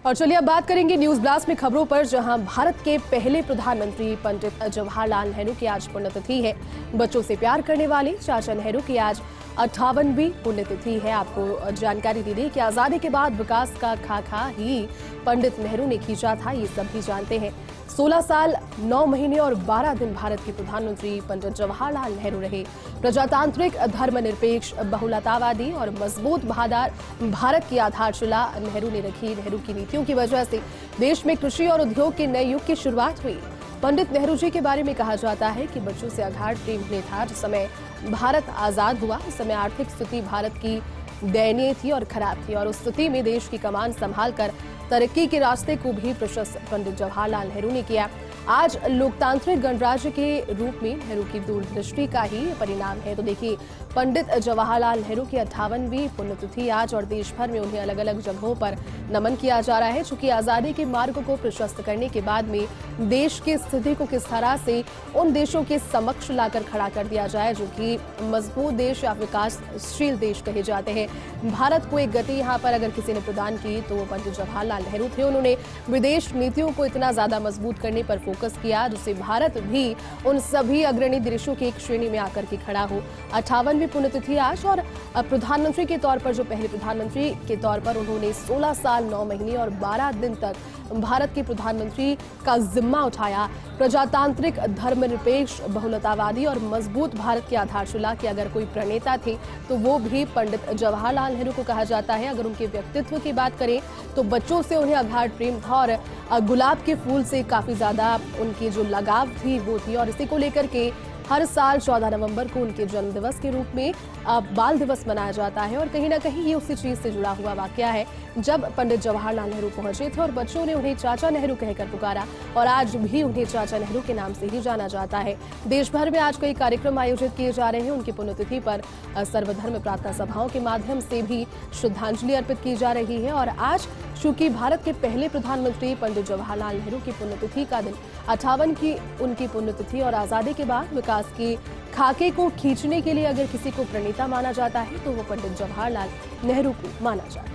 और चलिए अब बात करेंगे न्यूज ब्लास्ट में खबरों पर, जहां भारत के पहले प्रधानमंत्री पंडित जवाहरलाल नेहरू की आज पुण्यतिथि है। बच्चों से प्यार करने वाले चाचा नेहरू की आज 58वीं पुण्यतिथि है। आपको जानकारी दी गई कि आजादी के बाद विकास का खाका ही पंडित नेहरू ने खींचा था, ये सब भी जानते हैं। 16 साल 9 महीने और 12 दिन भारत के प्रधानमंत्री पंडित जवाहरलाल नेहरू रहे। प्रजातांत्रिक, धर्मनिरपेक्ष, बहुलतावादी और मजबूत भारत की आधारशिला नेहरू ने रखी। नेहरू की नीतियों की वजह से देश में कृषि और उद्योग के नए युग की शुरुआत हुई। पंडित नेहरू जी के बारे में कहा जाता है कि बच्चों से अगाध प्रेम उन्हें था। जिस समय भारत आजाद हुआ उस समय आर्थिक स्थिति भारत की दयनीय थी और खराब थी, और उस स्थिति में देश की कमान संभालकर तरक्की के रास्ते को भी प्रशस्त पंडित जवाहरलाल नेहरू ने किया। आज लोकतांत्रिक गणराज्य के रूप में नेहरू की दूरदृष्टि का ही परिणाम है। तो देखिए, पंडित जवाहरलाल नेहरू की 58वीं पुण्यतिथि आज, और देश भर में उन्हें अलग अलग जगहों पर नमन किया जा रहा है। चूंकि आजादी के मार्ग को प्रशस्त करने के बाद में देश की स्थिति को किस तरह से उन देशों के समक्ष लाकर खड़ा कर दिया जाए जो कि मजबूत देश या विकासशील देश कहे जाते हैं। भारत को एक गति यहाँ पर अगर किसी ने प्रदान की तो वो पंडित जवाहरलाल नेहरू थे। उन्होंने विदेश नीतियों को इतना ज्यादा मजबूत करने पर फोकस किया जिससे भारत भी उन सभी अग्रणी देशों की एक श्रेणी में आकर के खड़ा हो। 58वीं पुण्यतिथि आज, और प्रधानमंत्री के तौर पर, जो पहले प्रधानमंत्री के तौर पर उन्होंने 16 साल 9 महीने और 12 दिन तक भारत के प्रधानमंत्री का जिम्मा उठाया। प्रजातांत्रिक, धर्मनिरपेक्ष, बहुलतावादी और मजबूत भारत की आधारशिला के अगर कोई प्रणेता थे तो वो भी पंडित जवाहरलाल नेहरू को कहा जाता है। अगर उनके व्यक्तित्व की बात करें तो बच्चों से उन्हें अगाध प्रेम था और गुलाब के फूल से काफी ज्यादा उनकी जो लगाव थी वो थी, और इसी को लेकर के हर साल 14 नवंबर को उनके जन्मदिवस के रूप में बाल दिवस मनाया जाता है। और कहीं ना कहीं ये उसी चीज से जुड़ा हुआ वाकया है जब पंडित जवाहरलाल नेहरू पहुंचे थे और बच्चों ने उन्हें चाचा नेहरू कहकर पुकारा, और आज भी उन्हें चाचा नेहरू के नाम से ही जाना जाता है। देश भर में आज कई कार्यक्रम आयोजित किए जा रहे हैं। उनकी पुण्यतिथि पर सर्वधर्म प्रार्थना सभाओं के माध्यम से भी श्रद्धांजलि अर्पित की जा रही है। और आज चूंकि भारत के पहले प्रधानमंत्री पंडित जवाहरलाल नेहरू की पुण्यतिथि का दिन 58 की उनकी पुण्यतिथि, और आजादी के बाद विकास के खाके को खींचने के लिए अगर किसी को प्रणेता माना जाता है तो वो पंडित जवाहरलाल नेहरू को माना जाता है।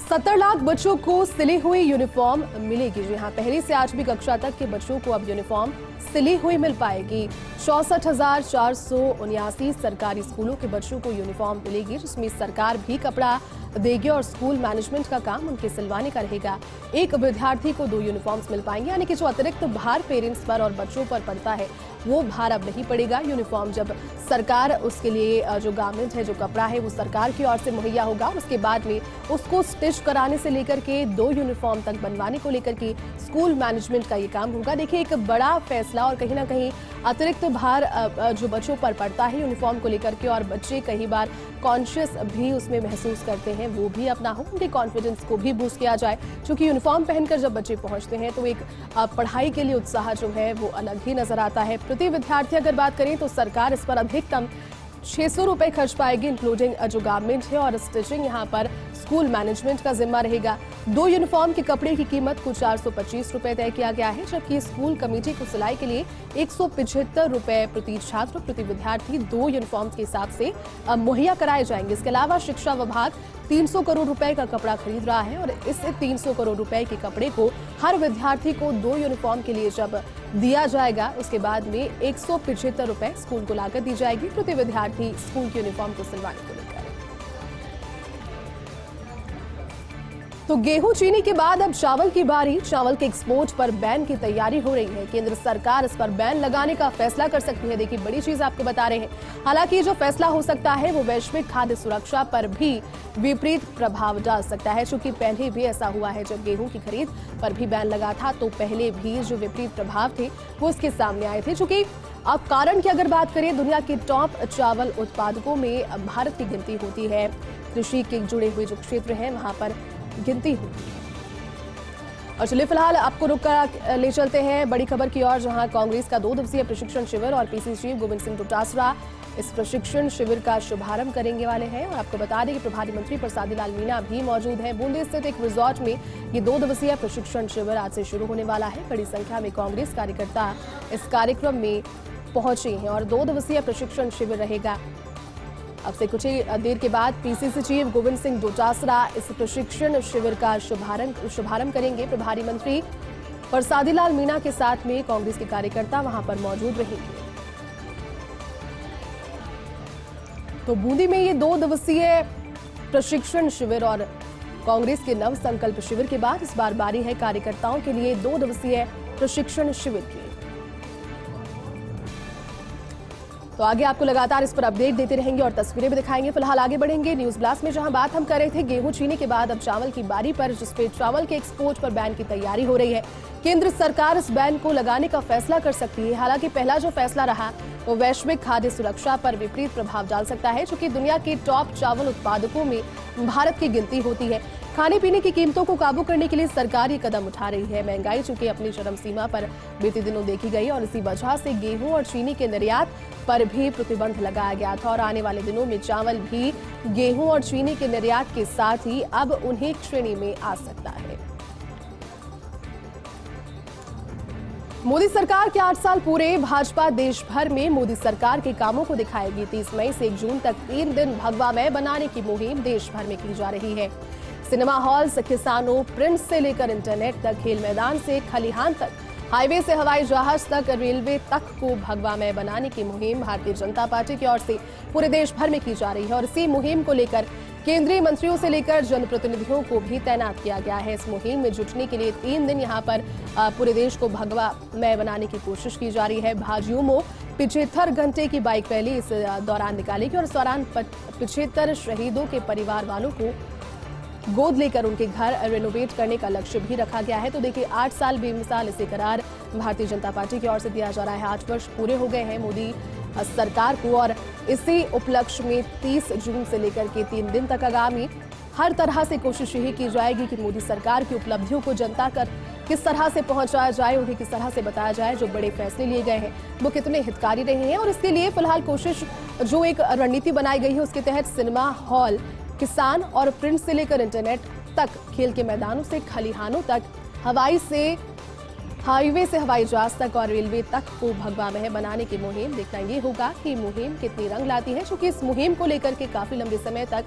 70 लाख बच्चों को सिली हुई यूनिफॉर्म मिलेगी। जी हाँ, पहली से 8वीं कक्षा तक के बच्चों को अब यूनिफॉर्म सिली हुई मिल पाएगी। 64,479 सरकारी स्कूलों के बच्चों को यूनिफॉर्म मिलेगी, जिसमें सरकार भी कपड़ा देगी और स्कूल मैनेजमेंट का काम उनके सिलवाने का रहेगा। एक विद्यार्थी को 2 यूनिफॉर्म्स मिल पाएंगे, यानी कि जो अतिरिक्त भार पेरेंट्स पर और बच्चों पर पड़ता है वो भार अब नहीं पड़ेगा। यूनिफॉर्म जब सरकार उसके लिए जो गारमेंट है, जो कपड़ा है, वो सरकार की ओर से मुहैया होगा, और उसके बाद में उसको स्टिच कराने से लेकर के 2 यूनिफॉर्म तक बनवाने को लेकर के स्कूल मैनेजमेंट का ये काम होगा। देखिए, एक बड़ा फैसला, और कहीं ना कहीं अतिरिक्त भार जो बच्चों पर पड़ता है यूनिफॉर्म को लेकर के, और बच्चे कई बार कॉन्शियस भी उसमें महसूस करते हैं, वो भी अपना हो, उनके कॉन्फिडेंस को भी बूस्ट किया जाए। क्योंकि यूनिफॉर्म पहनकर जब बच्चे पहुंचते हैं तो एक पढ़ाई के लिए उत्साह जो है वो अलग ही नजर आता है। प्रति विद्यार्थी अगर बात करें तो सरकार इस पर अधिकतम 600 रुपए खर्च पाएगी, इंक्लूडिंग जो गारमेंट है, और स्टिचिंग यहाँ पर स्कूल मैनेजमेंट का जिम्मा रहेगा। 2 यूनिफॉर्म के कपड़े की कीमत को 425 रुपए तय किया गया है, जबकि स्कूल कमेटी को सिलाई के लिए 175 रुपए प्रति छात्र प्रति विद्यार्थी 2 यूनिफॉर्म के हिसाब से मुहैया कराए जाएंगे। इसके अलावा शिक्षा विभाग 300 करोड़ रुपए का कपड़ा खरीद रहा है, और इस 300 करोड़ रुपए के कपड़े को हर विद्यार्थी को 2 यूनिफॉर्म के लिए जब दिया जाएगा, उसके बाद में 175 रुपए स्कूल को लागत दी जाएगी प्रति विद्यार्थी स्कूल की यूनिफॉर्म को सिलवाने को लेकर। तो गेहूं चीनी के बाद अब चावल की बारी। चावल के एक्सपोर्ट पर बैन की तैयारी हो रही है। केंद्र सरकार इस पर बैन लगाने का फैसला कर सकती है। देखिए, बड़ी चीज आपको बता रहे हैं। हालांकि जो फैसला हो सकता है वो वैश्विक खाद्य सुरक्षा पर भी विपरीत प्रभाव डाल सकता है, क्योंकि पहले भी ऐसा हुआ है जब गेहूं की खरीद पर भी बैन लगा था तो पहले भी जो विपरीत प्रभाव थे वो इसके सामने आए थे। चूंकि अब कारण की अगर बात करें, दुनिया के टॉप चावल उत्पादकों में भारत की गिनती होती है। कृषि के जुड़े हुए जो क्षेत्र हैं वहां पर गिनती होती है। और चलिए फिलहाल आपको रुक कर ले चलते हैं बड़ी खबर की ओर, जहां कांग्रेस का 2 दिवसीय प्रशिक्षण शिविर और पीसीसी चीफ गोविंद सिंह डोटासरा इस प्रशिक्षण शिविर का शुभारंभ करेंगे वाले हैं। और आपको बता दें कि प्रभारी मंत्री प्रसादी लाल मीणा भी मौजूद हैं। बूंदी स्थित एक रिजॉर्ट में ये 2 दिवसीय प्रशिक्षण शिविर आज से शुरू होने वाला है। बड़ी संख्या में कांग्रेस कार्यकर्ता इस कार्यक्रम में पहुंचे हैं और 2 दिवसीय प्रशिक्षण शिविर रहेगा। अब से कुछ ही देर के बाद पीसीसी चीफ गोविंद सिंह डोटासरा इस प्रशिक्षण शिविर का शुभारंभ करेंगे। प्रभारी मंत्री प्रसादी लाल मीणा के साथ में कांग्रेस के कार्यकर्ता वहां पर मौजूद रहेंगे। तो बूंदी में ये 2 दिवसीय प्रशिक्षण शिविर और कांग्रेस के नव संकल्प शिविर के बाद इस बार बारी है कार्यकर्ताओं के लिए 2 दिवसीय प्रशिक्षण शिविर की। तो आगे आपको लगातार इस पर अपडेट देते रहेंगे और तस्वीरें भी दिखाएंगे। फिलहाल आगे बढ़ेंगे न्यूज ब्लास्ट में, जहां बात हम कर रहे थे गेहूं चीनी के बाद अब चावल की बारी पर, जिसपे चावल के एक्सपोर्ट पर बैन की तैयारी हो रही है। केंद्र सरकार इस बैन को लगाने का फैसला कर सकती है। हालांकि पहला जो फैसला रहा वो वैश्विक खाद्य सुरक्षा पर विपरीत प्रभाव डाल सकता है, क्योंकि दुनिया के टॉप चावल उत्पादकों में भारत की गिनती होती है। खाने पीने की कीमतों को काबू करने के लिए सरकार ये कदम उठा रही है। महंगाई चूंकि अपनी चरम सीमा पर बीते दिनों देखी गई और इसी वजह से गेहूं और चीनी के निर्यात पर भी प्रतिबंध लगाया गया था और आने वाले दिनों में चावल भी गेहूं और चीनी के निर्यात के साथ ही अब उन्हीं श्रेणी में आ सकता है। मोदी सरकार के 8 साल पूरे, भाजपा देश भर में मोदी सरकार के कामों को दिखाएगी। 30 मई से 1 जून तक 3 दिन भगवामय बनाने की मुहिम देश भर में की जा रही है। सिनेमा हॉल से किसानों, प्रिंट से लेकर इंटरनेट तक, खेल मैदान से खलिहान तक, हाईवे से हवाई जहाज तक, रेलवे तक को भगवामय बनाने की मुहिम भारतीय जनता पार्टी की ओर से पूरे देश भर में की जा रही है और इसी मुहिम को लेकर केंद्रीय मंत्रियों से लेकर जनप्रतिनिधियों को भी तैनात किया गया है। इस मुहिम में जुटने के लिए 3 दिन यहां पर पूरे देश को भगवामय बनाने की कोशिश की जा रही है। भाजयुमो 75 घंटे की बाइक रैली इस दौरान निकालेगी और इस दौरान 75 शहीदों के परिवार वालों को गोद लेकर उनके घर रेनोवेट करने का लक्ष्य भी रखा गया है। तो देखिए 8 साल बेमिसाल इसे करार भारतीय जनता पार्टी की ओर से दिया जा रहा है। 8 वर्ष पूरे हो गए हैं मोदी सरकार को और इसी उपलक्ष्य में 30 जून से लेकर के 3 दिन तक आगामी हर तरह से कोशिश यही की जाएगी कि मोदी सरकार की उपलब्धियों को जनता तक किस तरह से पहुंचाया जाए, उन्हें किस तरह से बताया जाए, जो बड़े फैसले लिए गए हैं वो कितने हितकारी रहे हैं। और इसके लिए फिलहाल कोशिश जो एक रणनीति बनाई गई है उसके तहत सिनेमा हॉल, किसान और प्रिंट से लेकर इंटरनेट तक, खेल के मैदानों से खलिहानों तक, हाईवे से हवाई जहाज तक और रेलवे तक को भगवामय बनाने की मुहिम। देखना ये होगा कि मुहिम कितनी रंग लाती है, क्योंकि इस मुहिम को लेकर के काफी लंबे समय तक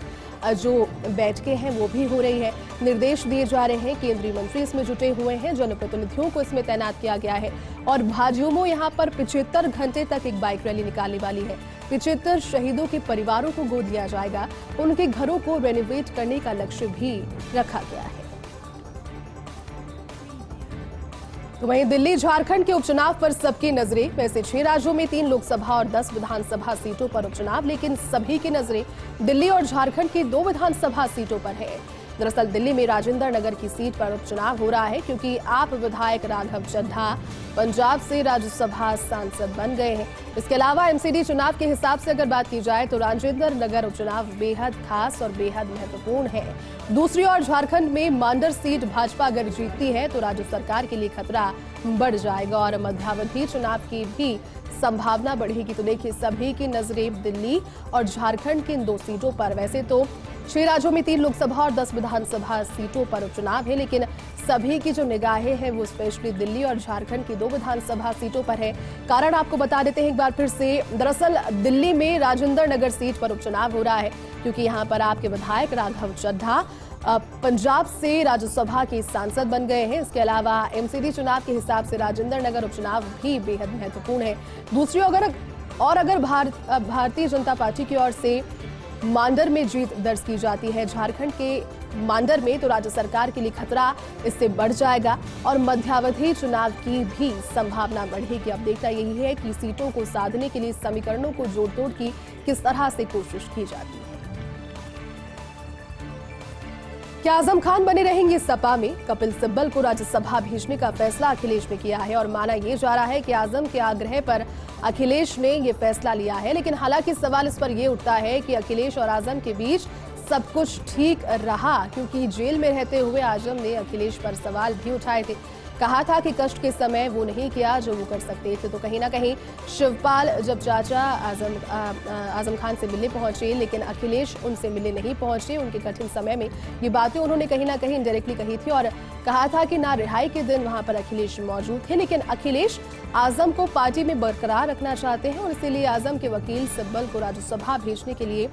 जो बैठकें हैं वो भी हो रही है, निर्देश दिए जा रहे हैं, केंद्रीय मंत्री इसमें जुटे हुए हैं, जनप्रतिनिधियों को इसमें तैनात किया गया है और भाजयुमो यहाँ पर 75 घंटे तक एक बाइक रैली निकालने वाली है। 75 शहीदों के परिवारों को गोद लिया जाएगा, उनके घरों को रेनोवेट करने का लक्ष्य भी रखा गया है। तो वहीं दिल्ली झारखंड के उपचुनाव पर सबकी नजरें। वैसे 6 राज्यों में 3 लोकसभा और 10 विधानसभा सीटों पर उपचुनाव, लेकिन सभी की नजरें दिल्ली और झारखंड की 2 विधानसभा सीटों पर है। दरअसल दिल्ली में राजेंद्र नगर की सीट पर उपचुनाव हो रहा है, क्योंकि आप विधायक राघव चड्ढा पंजाब से राज्यसभा सांसद बन गए हैं। इसके अलावा एमसीडी चुनाव के हिसाब से अगर बात की जाए तो राजेंद्र नगर उपचुनाव बेहद खास और बेहद महत्वपूर्ण है। दूसरी ओर झारखंड में मांडर सीट भाजपा अगर जीतती है तो राज्य सरकार के लिए खतरा बढ़ जाएगा और मध्यावधि चुनाव की भी संभावना बढ़ेगी। तो देखिए सभी की नजरें दिल्ली और झारखंड की इन 2 सीटों पर। वैसे तो 6 राज्यों में 3 लोकसभा और 10 विधानसभा सीटों पर उपचुनाव है, लेकिन सभी की जो निगाहें हैं वो स्पेशली दिल्ली और झारखंड की 2 विधानसभा सीटों पर है। कारण आपको बता देते हैं एक बार फिर से। दरअसल दिल्ली में राजेंद्र नगर सीट पर उपचुनाव हो रहा है, क्योंकि यहाँ पर आपके विधायक राघव चड्ढा पंजाब से राज्यसभा के सांसद बन गए हैं। इसके अलावा एमसीडी चुनाव के हिसाब से राजेंद्र नगर उपचुनाव भी बेहद महत्वपूर्ण है। दूसरी अगर भारतीय जनता पार्टी की ओर से मांडर में जीत दर्ज की जाती है झारखंड के मांडर में, तो राज्य सरकार के लिए खतरा इससे बढ़ जाएगा और मध्यावधि चुनाव की भी संभावना बढ़ेगी। अब देखना यही है कि सीटों को साधने के लिए समीकरणों को जोड़ तोड़ की किस तरह से कोशिश की जाती है। क्या आजम खान बने रहेंगे सपा में? कपिल सिब्बल को राज्यसभा भेजने का फैसला अखिलेश ने किया है और माना यह जा रहा है कि आजम के आग्रह पर अखिलेश ने यह फैसला लिया है। लेकिन हालांकि सवाल इस पर यह उठता है कि अखिलेश और आजम के बीच सब कुछ ठीक रहा, क्योंकि जेल में रहते हुए आजम ने अखिलेश पर सवाल भी उठाए थे। कहा था कि कष्ट के समय वो नहीं किया जो वो कर सकते थे। तो कहीं ना कहीं शिवपाल जब चाचा आजम खान से मिलने पहुंचे, लेकिन अखिलेश उनसे मिलने नहीं पहुंचे। उनके कठिन समय में ये बातें उन्होंने कहीं ना कहीं इनडायरेक्टली कही थी और कहा था कि ना रिहाई के दिन वहां पर अखिलेश मौजूद थे, लेकिन अखिलेश आजम को पार्टी में बरकरार रखना चाहते हैं और इसीलिए आजम के वकील सिब्बल को राज्यसभा भेजने के लिए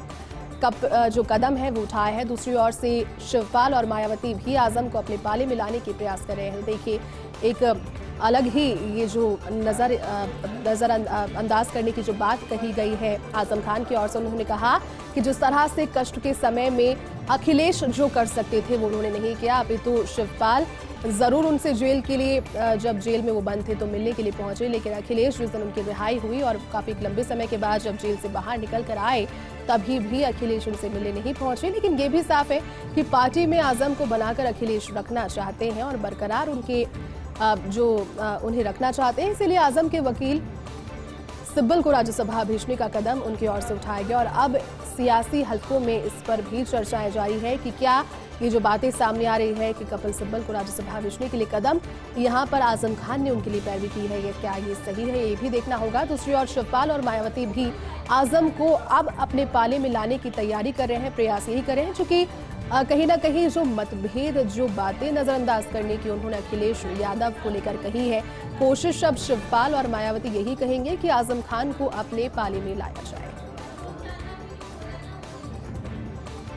जो कदम है वो उठाया है। दूसरी ओर से शिवपाल और मायावती भी आजम को अपने पाले में लाने के प्रयास कर रहे हैं। देखिए, एक अलग ही ये जो नजर अंदाज करने की जो बात कही गई है आजम खान की ओर से, उन्होंने कहा कि जिस तरह से कष्ट के समय में अखिलेश जो कर सकते थे वो उन्होंने नहीं किया। अभी तो शिवपाल जरूर उनसे जेल के लिए, जब जेल में वो बंद थे तो मिलने के लिए पहुंचे, लेकिन अखिलेश जिस दिन उनकी रिहाई हुई और काफी लंबे समय के बाद जब जेल से बाहर निकल कर आए तभी भी अखिलेश उनसे मिलने नहीं पहुंचे। लेकिन ये भी साफ है कि पार्टी में आजम को बनाकर अखिलेश रखना चाहते हैं और बरकरार उनके उन्हें रखना चाहते हैं। इसीलिए आजम के वकील सिब्बल को राज्यसभा भेजने का कदम उनकी ओर से उठाया गया और अब सियासी हलकों में इस पर भी चर्चाएं जारी है कि क्या ये जो बातें सामने आ रही है कि कपिल सिब्बल को राज्यसभा भेजने के लिए कदम यहाँ पर आजम खान ने उनके लिए पैरवी की है, ये क्या ये सही है, ये भी देखना होगा। दूसरी ओर शिवपाल और मायावती भी आजम को अब अपने पाले में लाने की तैयारी कर रहे हैं, प्रयास यही कर रहे हैं, चूंकि कहीं ना कहीं जो मतभेद, जो बातें नजरअंदाज करने की उन्होंने अखिलेश यादव को लेकर कही है, कोशिश अब शिवपाल और मायावती यही कहेंगे कि आजम खान को अपने पाले में लाया जाए।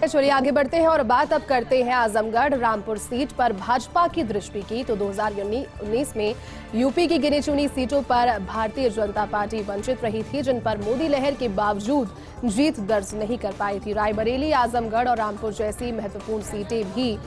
चलिए आगे बढ़ते हैं और बात अब करते हैं आजमगढ़ रामपुर सीट पर भाजपा की दृष्टि की। तो 2019 में यूपी की गिनी चुनी सीटों पर भारतीय जनता पार्टी वंचित रही थी, जिन पर मोदी लहर के बावजूद जीत दर्ज नहीं कर पाई थी। रायबरेली, आजमगढ़ और रामपुर जैसी महत्वपूर्ण सीटें भी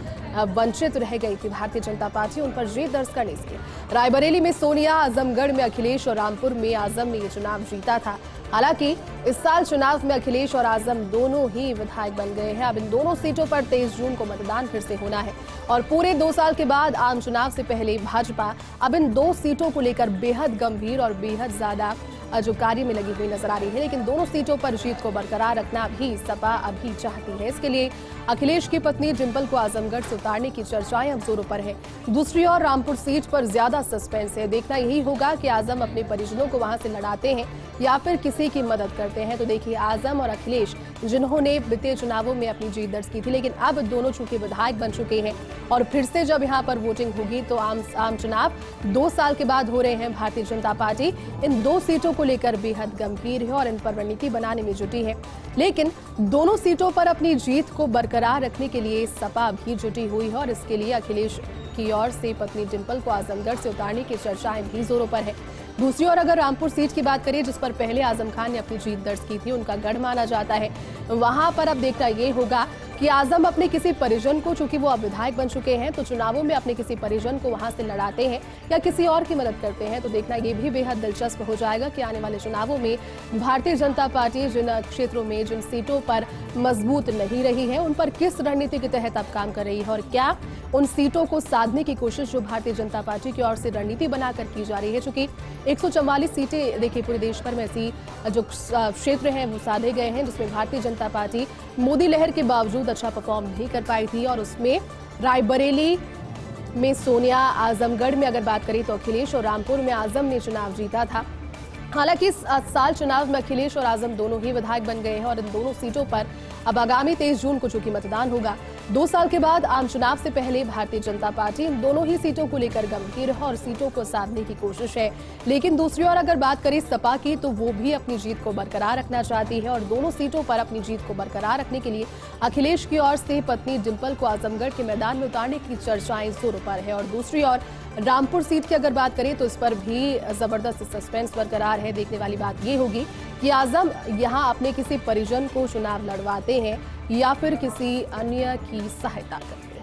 वंचित रह गई थी भारतीय जनता पार्टी उन पर जीत दर्ज करने से। रायबरेली में सोनिया, आजमगढ़ में अखिलेश और रामपुर में आजम ने ये चुनाव जीता था। हालांकि इस साल चुनाव में अखिलेश और आजम दोनों ही विधायक बन गए हैं। अब इन दोनों सीटों पर 23 जून को मतदान फिर से होना है और पूरे 2 साल के बाद आम चुनाव से पहले भाजपा अब इन 2 सीटों को लेकर बेहद गंभीर और बेहद ज्यादा जो कार्य में लगी हुई नजर आ रही है। लेकिन दोनों सीटों पर जीत को बरकरार रखना भी सपा अभी चाहती है। इसके लिए अखिलेश की पत्नी डिंपल को आजमगढ़ से उतारने की चर्चाएं अब जोरों पर है। दूसरी ओर रामपुर सीट पर ज्यादा सस्पेंस है। देखना यही होगा कि आजम अपने परिजनों को वहां से लड़ाते हैं या फिर किसी की मदद करते हैं। तो देखिए, आजम और अखिलेश जिन्होंने बीते चुनावों में अपनी जीत दर्ज की थी, लेकिन अब दोनों चूंकि विधायक बन चुके हैं और फिर से जब यहाँ पर वोटिंग होगी तो आम चुनाव 2 साल के बाद हो रहे हैं। भारतीय जनता पार्टी इन 2 सीटों को लेकर बेहद गंभीर है और इन पर रणनीति बनाने में जुटी है। लेकिन दोनों सीटों पर अपनी जीत को बरकरार रखने के लिए सपा भी जुटी हुई है और इसके लिए अखिलेश की ओर से पत्नी डिंपल को आजमगढ़ से उतारने की चर्चाएं भी जोरों पर है। दूसरी ओर अगर रामपुर सीट की बात करें, जिस पर पहले आजम खान ने अपनी जीत दर्ज की थी, उनका गढ़ माना जाता है, वहां पर अब देखना ये होगा कि आजम अपने किसी परिजन को, चूंकि वो अब विधायक बन चुके हैं, तो चुनावों में अपने किसी परिजन को वहां से लड़ाते हैं या किसी और की मदद करते हैं। तो देखना ये भी बेहद दिलचस्प हो जाएगा कि आने वाले चुनावों में भारतीय जनता पार्टी जिन क्षेत्रों में, जिन सीटों पर मजबूत नहीं रही है, उन पर किस रणनीति के तहत अब काम कर रही है और क्या उन सीटों को साधने की कोशिश जो भारतीय जनता पार्टी की ओर से रणनीति बनाकर की जा रही है। चूंकि 144 सीटें देखिए पूरे देश भर में ऐसी जो क्षेत्र हैं वो साधे गए हैं जिसमें भारतीय जनता पार्टी मोदी लहर के बावजूद अच्छा परफॉर्म नहीं कर पाई थी और उसमें रायबरेली में सोनिया, आजमगढ़ में अगर बात करें तो अखिलेश और रामपुर में आजम ने चुनाव जीता था। हालांकि इस साल चुनाव में अखिलेश और आजम दोनों ही विधायक बन गए हैं और इन दोनों सीटों पर अब आगामी 23 जून को चूंकि मतदान होगा, 2 साल के बाद आम चुनाव से पहले भारतीय जनता पार्टी इन दोनों ही सीटों को लेकर गंभीर है और सीटों को साधने की कोशिश है। लेकिन दूसरी ओर अगर बात करें सपा की, तो वो भी अपनी जीत को बरकरार रखना चाहती है और दोनों सीटों पर अपनी जीत को बरकरार रखने के लिए अखिलेश की ओर से पत्नी डिंपल को आजमगढ़ के मैदान में उतारने की चर्चाएं जोरों पर है। और दूसरी ओर रामपुर सीट की अगर बात करें तो इस पर भी जबरदस्त सस्पेंस बरकरार है। देखने वाली बात ये होगी कि आजम यहां अपने किसी परिजन को चुनाव लड़वाते हैं या फिर किसी अन्य की सहायता करते हैं।